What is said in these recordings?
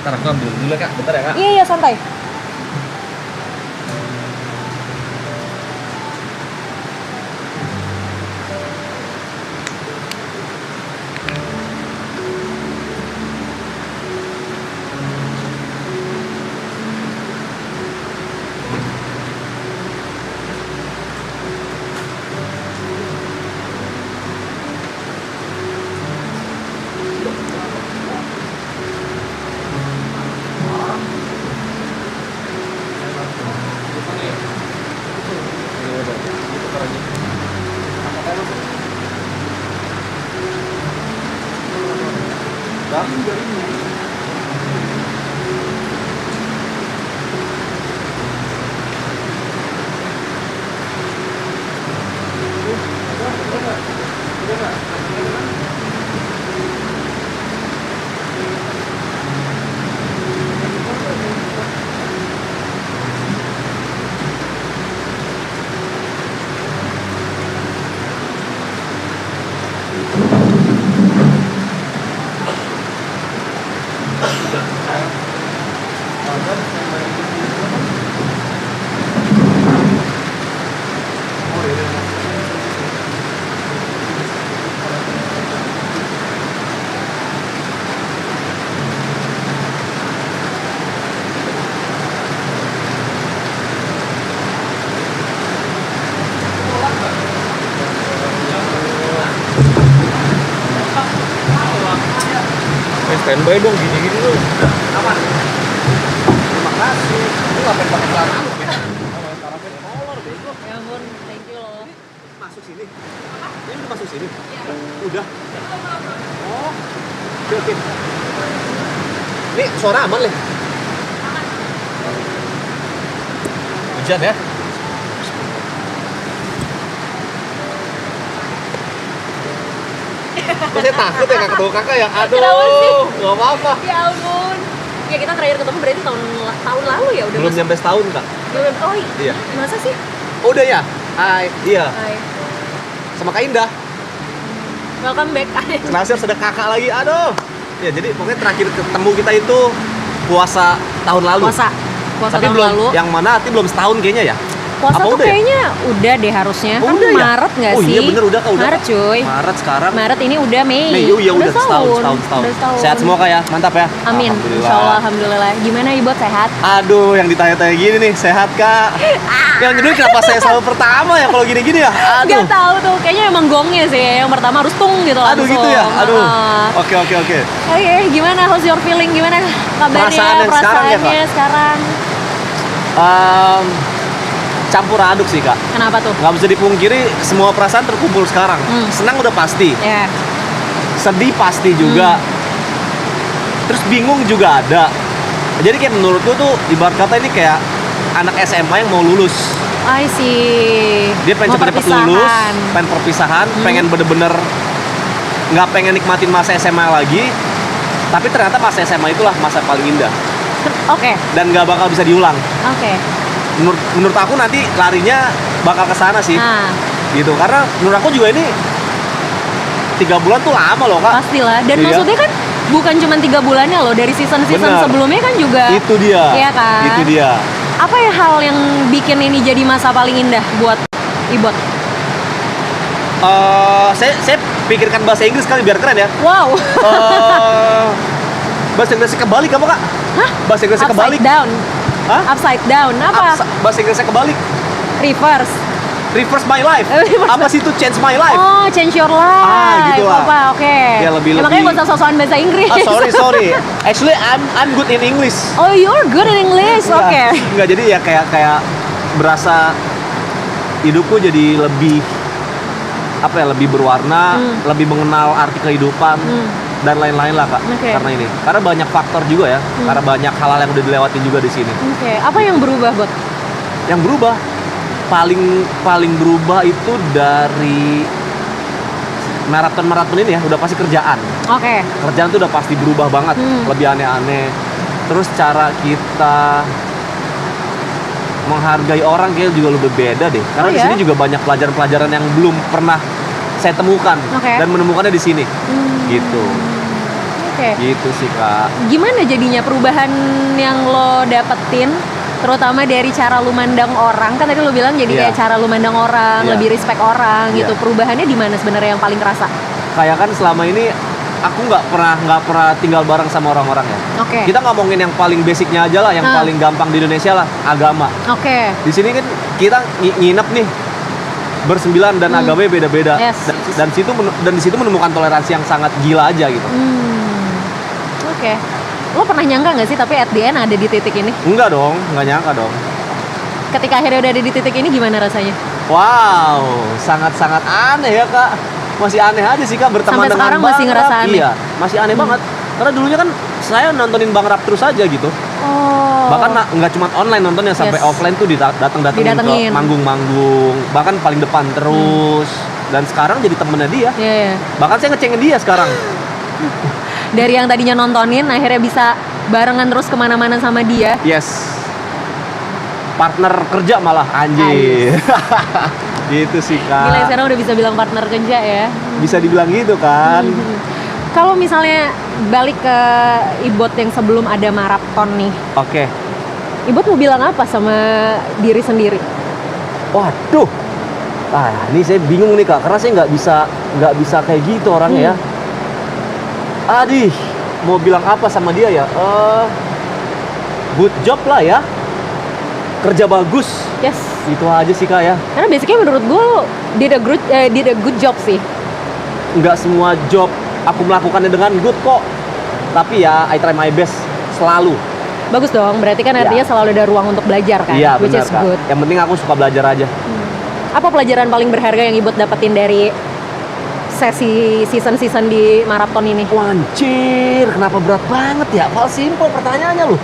Ntar aku ambil dulu Kak, bentar ya Kak. Iya, iya, santai. Standby dong gini-gini tuh. Apa? Terima kasih. Lu ngapain pakai celana lu ya? Kolor bego. Ya ampun, thank you loh. Masuk sini. Ini udah masuk sini. Udah. Oh. Oke, oke. Ini suara aman, Le? Hujan ya? Kok saya takut ya nggak ketemu kakak ya? Kenapa sih? Aduh, nggak apa-apa. Ya ampun. Ya kita terakhir ketemu berarti tahun lalu ya udah. Belum nyampe setahun, Kak. Belum. Oh Iya. Masa sih? Oh, udah ya? Hai. Iya. Hai. Sama Kak Indah. Welcome back. Senasir sudah kakak lagi. Aduh. Ya, jadi pokoknya terakhir ketemu kita itu puasa tahun lalu. Puasa Tapi tahun belum, lalu. yang mana nanti belum setahun kayaknya ya? Puasa Apa tuh udah ya? kayaknya udah deh harusnya. Oh, Kan udah ya? Maret nggak Oh sih? iya bener, udah Kak, udah. Maret cuy. Maret sekarang. Maret ini udah Mei. Oh iya udah setahun. Udah setahun. Sehat semua Kak ya? Mantap ya? Amin. Insya Allah, alhamdulillah. Gimana Ibot, sehat? Aduh, yang ditanya-tanya gini nih, sehat Kak? Yang kedua kenapa saya selalu pertama ya kalau gini-gini ya? Aduh. Gak tahu tuh, kayaknya emang gongnya sih. Yang pertama harus tung gitu Aduh langsung. gitu ya? Aduh. Ah. Oke. Oke, gimana? How's your feeling? Gimana kabarnya? Perasaan yang sekarang ya, Kak? Perasaannya sekarang? Campur aduk sih Kak. Kenapa tuh? Nggak bisa dipungkiri, semua perasaan terkumpul sekarang. Senang udah pasti, Ya. sedih pasti juga. Terus bingung juga ada. Jadi kayak menurutku tuh ibarat kata ini kayak anak SMA yang mau lulus. I see. Dia pengen Mau cepet-cepet perpisahan. lulus, pengen perpisahan, pengen bener-bener nggak pengen nikmatin masa SMA lagi. Tapi ternyata masa SMA itulah masa paling indah Oke. dan nggak bakal bisa diulang. Oke. Menurut aku nanti larinya bakal ke sana sih. Nah, Gitu, karena menurut aku juga ini 3 bulan tuh lama loh Kak. pastilah. Dan Iya. maksudnya kan bukan cuma 3 bulannya loh, dari season-season Bener. sebelumnya kan juga. Itu dia. Iya kan? Itu dia. Apa ya hal yang bikin ini jadi masa paling indah buat Ibot? Saya pikirkan bahasa Inggris kali biar keren ya. Wow. Bahasa Inggrisnya kebalik apa Kak? Hah? Bahasa Inggrisnya kebalik. Upside down. Hah? Upside down. Apa? Bahasa Inggrisnya kebalik. Reverse. Reverse my life. Reverse. Apa sih itu change my life? Oh, change your life. gitu lah. Apa? Oke. Ya, lebih- Makanya gak usah sosokan bahasa Inggris. Sorry. Actually I'm good in English. Oh, you're good in English. Oke. Enggak, jadi ya kayak berasa hidupku jadi lebih apa ya, lebih berwarna, lebih mengenal arti kehidupan dan lain-lain lah Kak. Oke. Karena ini, karena banyak faktor juga ya, karena banyak hal-hal yang udah dilewatin juga di sini. Oke. Apa yang berubah, Bot? Yang berubah paling berubah itu dari maraton ini ya, udah pasti kerjaan. Oke. Kerjaan tuh udah pasti berubah banget, lebih aneh-aneh. Terus cara kita menghargai orang kayak juga lebih beda deh. Karena Oh, di ya? sini juga banyak pelajaran-pelajaran yang belum pernah saya temukan Oke. dan menemukannya di sini. Gitu. Oke. Oke. Gitu sih Kak. Gimana jadinya perubahan yang lo dapetin, terutama dari cara lu mandang orang? Kan tadi lo bilang jadi Iya. kayak cara lu mandang orang, Iya. lebih respect orang gitu. Iya. Perubahannya di mana sebenarnya yang paling kerasa? Kayak kan selama ini aku nggak pernah tinggal bareng sama orang-orang ya. Oke. Kita ngomongin yang paling basicnya aja lah, yang paling gampang di Indonesia lah, agama. Oke. Di sini kan kita nginep nih bersembilan dan agamanya beda-beda. Yes. Dan di situ menemukan toleransi yang sangat gila aja gitu. Oke. Lo pernah nyangka nggak sih tapi at the end ada di titik ini? Enggak dong, nggak nyangka dong. Ketika akhirnya udah ada di titik ini gimana rasanya? Wow, sangat-sangat aneh ya Kak. Masih aneh aja sih Kak berteman Sampai dengan sekarang Bang masih ngerasa Rap. aneh? Iya, masih aneh banget. Karena dulunya kan saya nontonin Bang Rap terus aja gitu. Oh. Bahkan nggak cuma online nontonnya, sampai Yes. offline tuh datang-datangin ke Didatengin. manggung-manggung, bahkan paling depan terus. Dan sekarang jadi temennya dia. Iya, iya. Bahkan saya ngecengin dia sekarang. Dari yang tadinya nontonin akhirnya bisa barengan terus kemana-mana sama dia. Yes. Partner kerja malah anjir. Gitu sih Kak. Gila, sekarang udah bisa bilang partner kerja ya. Bisa dibilang gitu kan. Kalau misalnya balik ke Ibot yang sebelum ada maraton nih, Oke. Ibot mau bilang apa sama diri sendiri? Waduh. Ini saya bingung nih Kak, karena saya nggak bisa kayak gitu orangnya ya. Aduh, mau bilang apa sama dia ya? Good job lah ya. Kerja bagus. Yes. Itu aja sih Kak ya. Karena basically menurut gue lo did a good job sih. Nggak semua job aku melakukannya dengan good kok. Tapi ya I try my best selalu. Bagus dong, berarti kan artinya selalu ada ruang untuk belajar kan, Iya which benar is Kak. good. Yang penting aku suka belajar aja. Apa pelajaran paling berharga yang Ibot dapetin dari sesi season-season di maraton ini? Wancir, kenapa berat banget ya? Padahal simple pertanyaannya loh.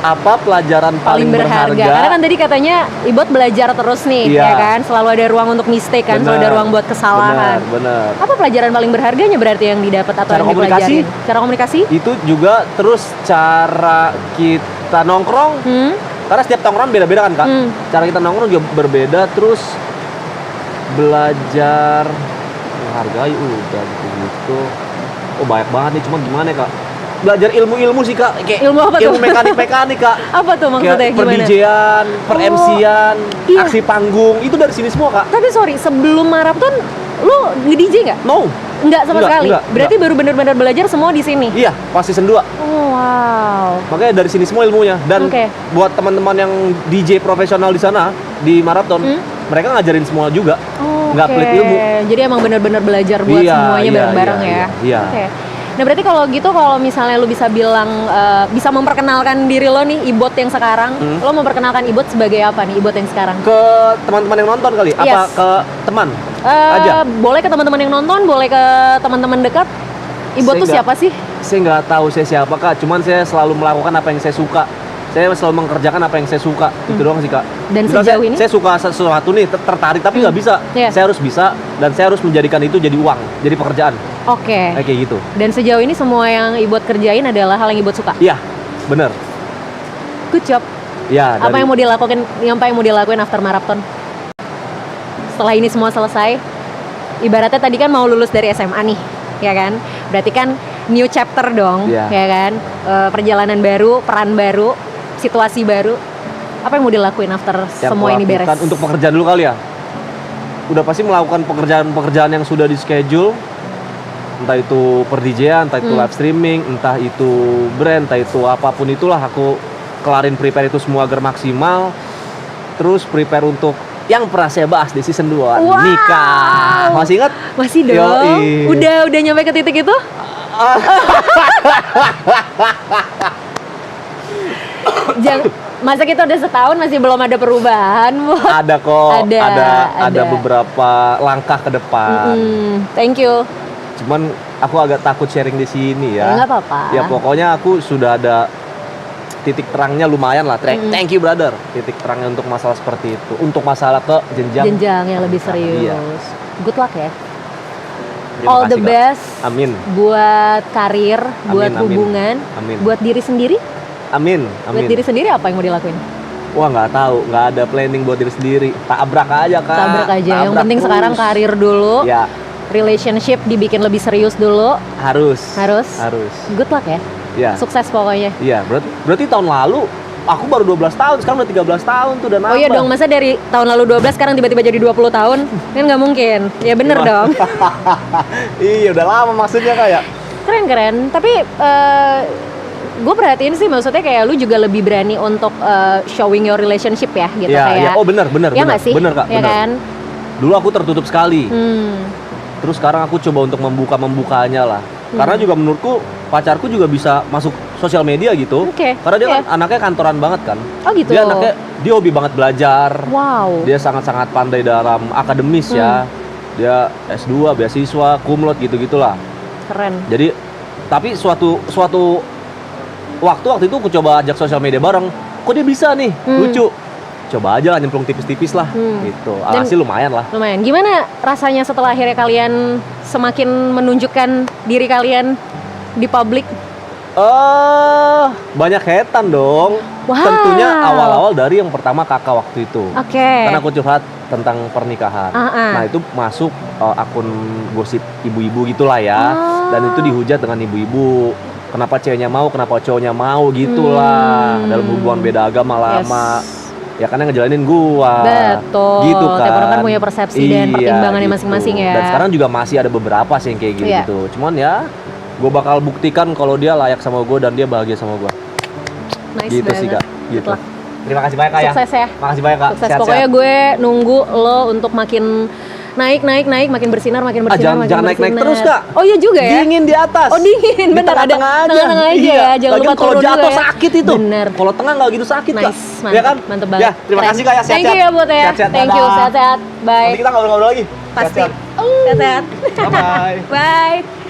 Apa pelajaran paling berharga? Karena kan tadi katanya Ibot belajar terus nih, Iya. ya kan? Selalu ada ruang untuk mistake kan, selalu ada ruang buat kesalahan. Bener. Apa pelajaran paling berharganya berarti yang didapat atau Cara yang komunikasi. dipelajarin? Cara komunikasi? Itu juga terus cara kita nongkrong. Karena setiap nongkrong beda-beda kan Kak. Cara kita nongkrong juga berbeda. Terus belajar menghargai udah gitu. Oh banyak banget nih, cuma gimana ya Kak? Belajar ilmu-ilmu sih Kak. Kayak Ilmu apa tuh? Ilmu mekanik-mekanik Kak. Apa tuh maksudnya? Kayak Gimana? per-DJ-an, per-MC-an, iya. aksi panggung, itu dari sini semua Kak. Tapi sorry, sebelum maraton lu nge-DJ nggak? No. Enggak sama sekali. Enggak. Berarti baru benar-benar belajar semua di sini. Iya, pas season 2. Oh, wow. Makanya dari sini semua ilmunya. Dan Oke. buat teman-teman yang DJ profesional di sana di maraton, mereka ngajarin semua juga. Nggak pelit ilmu. Jadi emang benar-benar belajar buat Iya, semuanya iya, bareng-bareng iya, ya. iya. Oke. Nah berarti kalau gitu, kalau misalnya lu bisa bilang, bisa memperkenalkan diri lo nih, Ibot yang sekarang, lo memperkenalkan Ibot sebagai apa nih, Ibot yang sekarang? Ke teman-teman yang nonton kali? Apa Yes. ke teman aja? Boleh ke teman-teman yang nonton, boleh ke teman-teman dekat. Ibot Saya tuh nggak- siapa sih? Saya nggak tahu saya siapa Kak, cuman saya selalu melakukan apa yang saya suka. Saya selalu mengerjakan apa yang saya suka. Itu doang sih Kak. Dan Misal sejauh ini? saya suka sesuatu nih, tertarik tapi nggak bisa. Iya. Saya harus bisa dan saya harus menjadikan itu jadi uang, jadi pekerjaan. Oke. Kayak gitu. Dan sejauh ini semua yang Ibot kerjain adalah hal yang Ibot suka. Iya, bener. Good job. Ya, Apa yang mau dilakuin after marathon? Setelah ini semua selesai, ibaratnya tadi kan mau lulus dari SMA nih, ya kan? Berarti kan new chapter dong, Iya. ya kan? Perjalanan baru, peran baru, situasi baru. Apa yang mau dilakuin after yang semua ini beres? kulakukan untuk pekerjaan dulu kali ya. Udah pasti melakukan pekerjaan-pekerjaan yang sudah di schedule. Entah itu per DJ-an, entah itu live streaming, entah itu brand, entah itu apapun itulah, aku kelarin prepare itu semua agar maksimal. Terus prepare untuk yang pernah saya bahas di season 2, Wow. nikah. Masih ingat? Masih dong. Yoi. Udah nyampe ke titik itu? Masa kita udah setahun masih belum ada perubahan, Bu? Ada kok, Ada. ada beberapa langkah ke depan. Thank you. Cuman aku agak takut sharing di sini ya. Nggak apa-apa. Ya pokoknya aku sudah ada titik terangnya lumayan lah. Thank you brother. Titik terangnya untuk masalah seperti itu. Untuk masalah ke jenjang Yang lebih serius. Iya. Good luck ya. Terima All the kasih, Kak. best. Amin. Buat karir, buat Amin. hubungan, Amin. buat diri sendiri. Amin. Buat diri sendiri apa yang mau dilakuin? Wah nggak tahu, nggak ada planning buat diri sendiri. Tabrak aja Kak. Tabrak aja. Yang penting terus. sekarang karir dulu. Ya. relationship dibikin lebih serius dulu. Harus. Harus. Good luck ya. Ya. Sukses pokoknya. Iya, berarti tahun lalu aku baru 12 tahun, sekarang udah 13 tahun tuh udah nambah. Oh iya dong, masa dari tahun lalu 12 sekarang tiba-tiba jadi 20 tahun? Kan nggak mungkin. Ya bener dong. Iya, udah lama maksudnya kayak. Keren. Tapi gue perhatiin sih maksudnya kayak lu juga lebih berani untuk showing your relationship ya gitu kayak. Iya, oh bener. Ya nggak sih? Bener Kak, ya bener. Kan? Dulu aku tertutup sekali. Terus sekarang aku coba untuk membukanya lah. Karena juga menurutku pacarku juga bisa masuk sosial media gitu. Oke. Karena dia kan anaknya kantoran banget kan. Oh gitu. Dia hobi banget belajar. Wow. Dia sangat-sangat pandai dalam akademis ya. Dia S2, beasiswa, cum laude gitu-gitulah. Keren. Jadi tapi suatu waktu itu aku coba ajak sosial media bareng. Kok dia bisa nih? Lucu. Coba aja lah nyemplung tipis-tipis lah gitu. Alhasil lumayan lah. Lumayan. Gimana rasanya setelah akhirnya kalian semakin menunjukkan diri kalian di publik? Banyak hatean dong. Wow. Tentunya awal-awal dari yang pertama kakak waktu itu. Oke. Karena aku curhat tentang pernikahan. Nah itu masuk akun gosip ibu-ibu gitulah ya. Dan itu dihujat dengan ibu-ibu. Kenapa ceweknya mau, kenapa cowoknya mau gitulah. Dalam hubungan beda agama lama. Ya kan yang ngejalanin gua. Betul. Gitu kan. Tiap orang kan punya persepsi dan pertimbangannya masing-masing ya. Dan sekarang juga masih ada beberapa sih yang kayak gitu. Cuman ya gue bakal buktikan kalau dia layak sama gue dan dia bahagia sama gue. Nice gitu banget. sih Kak. Gitu. Terima kasih banyak Kak ya. Sukses ya. Makasih banyak Kak. Sukses. Sehat-sehat. Pokoknya gue nunggu lo untuk makin naik, makin bersinar, jangan naik terus Kak. Oh iya juga ya. Dingin di atas. Oh dingin, di bener ada tengah-tengah aja iya. ya. Jangan lupa kalau turun jatuh juga ya. sakit itu. Bener. Kalau tengah nggak gitu sakit Kak. Mantap, Ya kan? mantep banget. Ya, terima kasih Kak ya. Sehat-sehat. Thank you ya buat ya. Sehat-sehat. Thank you, Dadah. sehat-sehat. Bye. Nanti kita ngobrol-ngobrol lagi. Pasti. Sehat-sehat. Sehat-sehat. Bye-bye. Bye.